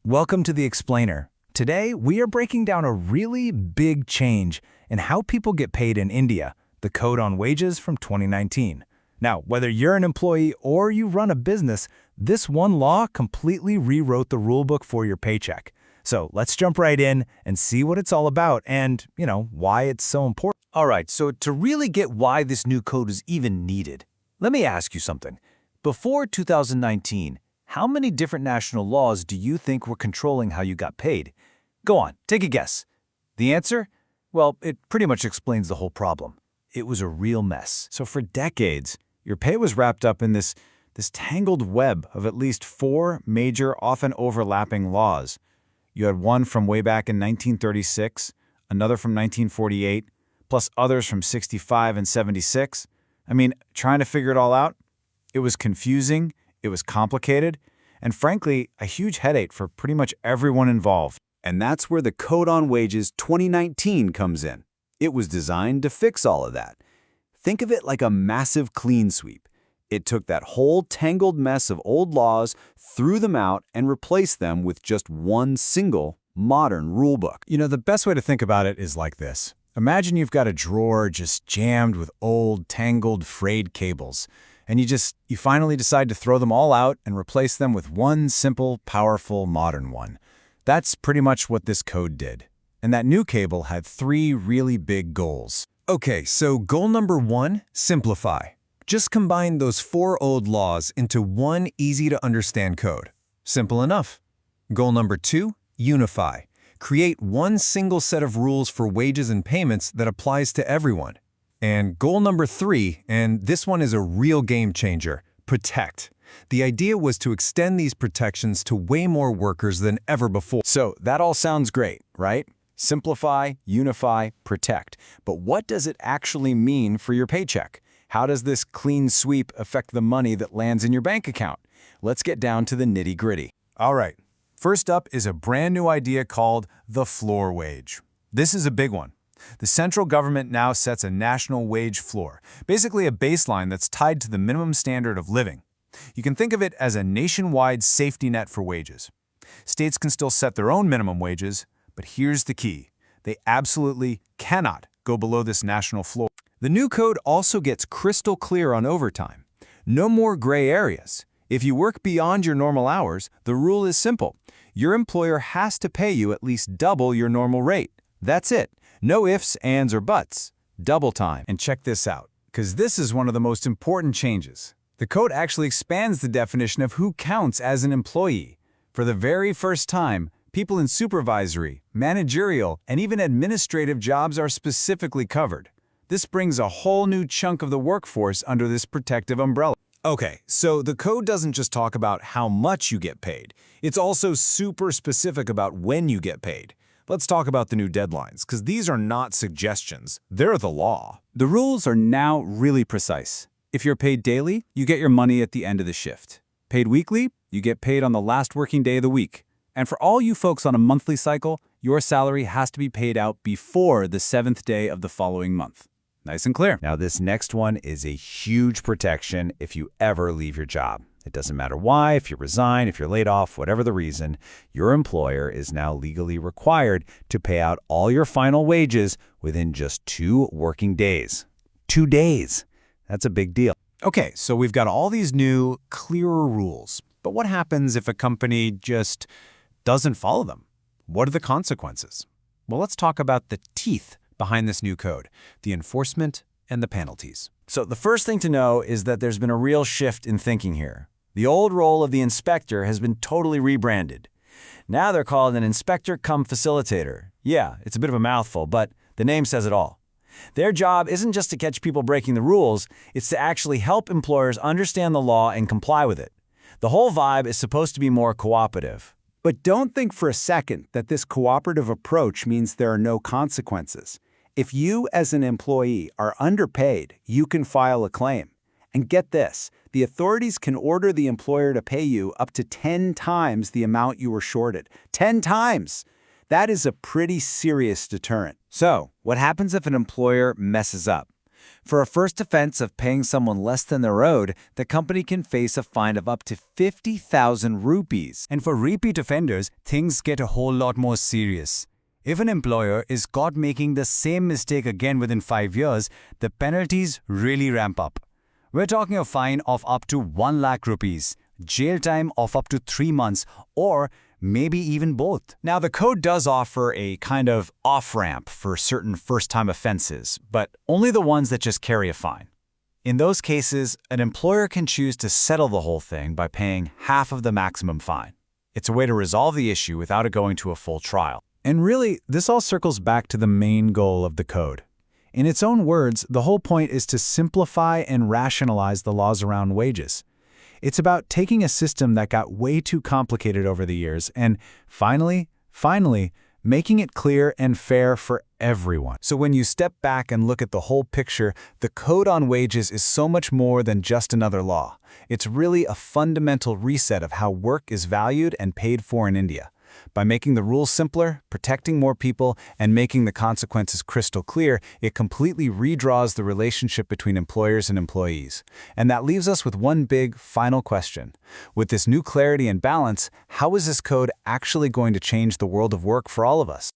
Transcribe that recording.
Welcome to The Explainer. Today, we are breaking down a really big change in how people get paid in India, the Code on Wages from 2019. Now, whether you're an employee or you run a business, this one law completely rewrote the rulebook for your paycheck. So let's jump right in and see what it's all about and, why it's so important. All right, so to really get why this new code is even needed, let me ask you something. Before 2019, how many different national laws do you think were controlling how you got paid? Go on, take a guess. The answer? Well, it pretty much explains the whole problem. It was a real mess. So for decades, your pay was wrapped up in this tangled web of at least 4 major, often overlapping laws. You had one from way back in 1936, another from 1948, plus others from 65 and 76. I mean, trying to figure it all out, it was confusing, it was complicated, and frankly, a huge headache for pretty much everyone involved. And that's where the Code on Wages 2019 comes in. It was designed to fix all of that. Think of it like a massive clean sweep. It took that whole tangled mess of old laws, threw them out, and replaced them with just one single, modern rulebook. The best way to think about it is like this. Imagine you've got a drawer just jammed with old, tangled, frayed cables, and you finally decide to throw them all out and replace them with one simple, powerful, modern one. That's pretty much what this code did. And that new cable had 3 really big goals. Okay, so goal number 1, simplify. Just combine those 4 old laws into one easy-to-understand code. Simple enough. Goal number 2, unify. Create one single set of rules for wages and payments that applies to everyone. And goal number 3, and this one is a real game changer, protect. The idea was to extend these protections to way more workers than ever before. So that all sounds great, right? Simplify, unify, protect. But what does it actually mean for your paycheck? How does this clean sweep affect the money that lands in your bank account? Let's get down to the nitty-gritty. All right. First up is a brand new idea called the floor wage. This is a big one. The central government now sets a national wage floor, basically a baseline that's tied to the minimum standard of living. You can think of it as a nationwide safety net for wages. States can still set their own minimum wages, but here's the key. They absolutely cannot go below this national floor. The new code also gets crystal clear on overtime. No more gray areas. If you work beyond your normal hours, the rule is simple. Your employer has to pay you at least double your normal rate. That's it. No ifs, ands, or buts. Double time. And check this out, because this is one of the most important changes. The code actually expands the definition of who counts as an employee. For the very first time, people in supervisory, managerial, and even administrative jobs are specifically covered. This brings a whole new chunk of the workforce under this protective umbrella. Okay, so the code doesn't just talk about how much you get paid. It's also super specific about when you get paid. Let's talk about the new deadlines, because these are not suggestions. They're the law. The rules are now really precise. If you're paid daily, you get your money at the end of the shift. Paid weekly, you get paid on the last working day of the week. And for all you folks on a monthly cycle, your salary has to be paid out before the 7th day of the following month. Nice and clear. Now, this next one is a huge protection if you ever leave your job. It doesn't matter why, if you resign, if you're laid off, whatever the reason, your employer is now legally required to pay out all your final wages within just 2 working days. 2 days. That's a big deal. Okay, so we've got all these new, clearer rules. But what happens if a company just doesn't follow them? What are the consequences? Well, let's talk about the teeth behind this new code, the enforcement and the penalties. So the first thing to know is that there's been a real shift in thinking here. The old role of the inspector has been totally rebranded. Now they're called an inspector cum facilitator. Yeah, it's a bit of a mouthful, but the name says it all. Their job isn't just to catch people breaking the rules, it's to actually help employers understand the law and comply with it. The whole vibe is supposed to be more cooperative. But don't think for a second that this cooperative approach means there are no consequences. If you, as an employee, are underpaid, you can file a claim. And get this, the authorities can order the employer to pay you up to 10 times the amount you were shorted. 10 times! That is a pretty serious deterrent. So, what happens if an employer messes up? For a first offense of paying someone less than they're owed, the company can face a fine of up to 50,000 rupees. And for repeat offenders, things get a whole lot more serious. If an employer is caught making the same mistake again within 5 years, the penalties really ramp up. We're talking a fine of up to 1 lakh rupees, jail time of up to 3 months, or maybe even both. Now, the code does offer a kind of off-ramp for certain first-time offenses, but only the ones that just carry a fine. In those cases, an employer can choose to settle the whole thing by paying half of the maximum fine. It's a way to resolve the issue without it going to a full trial. And really, this all circles back to the main goal of the code. In its own words, the whole point is to simplify and rationalize the laws around wages. It's about taking a system that got way too complicated over the years and finally, making it clear and fair for everyone. So when you step back and look at the whole picture, the Code on Wages is so much more than just another law. It's really a fundamental reset of how work is valued and paid for in India. By making the rules simpler, protecting more people, and making the consequences crystal clear, it completely redraws the relationship between employers and employees. And that leaves us with one big, final question. With this new clarity and balance, how is this code actually going to change the world of work for all of us?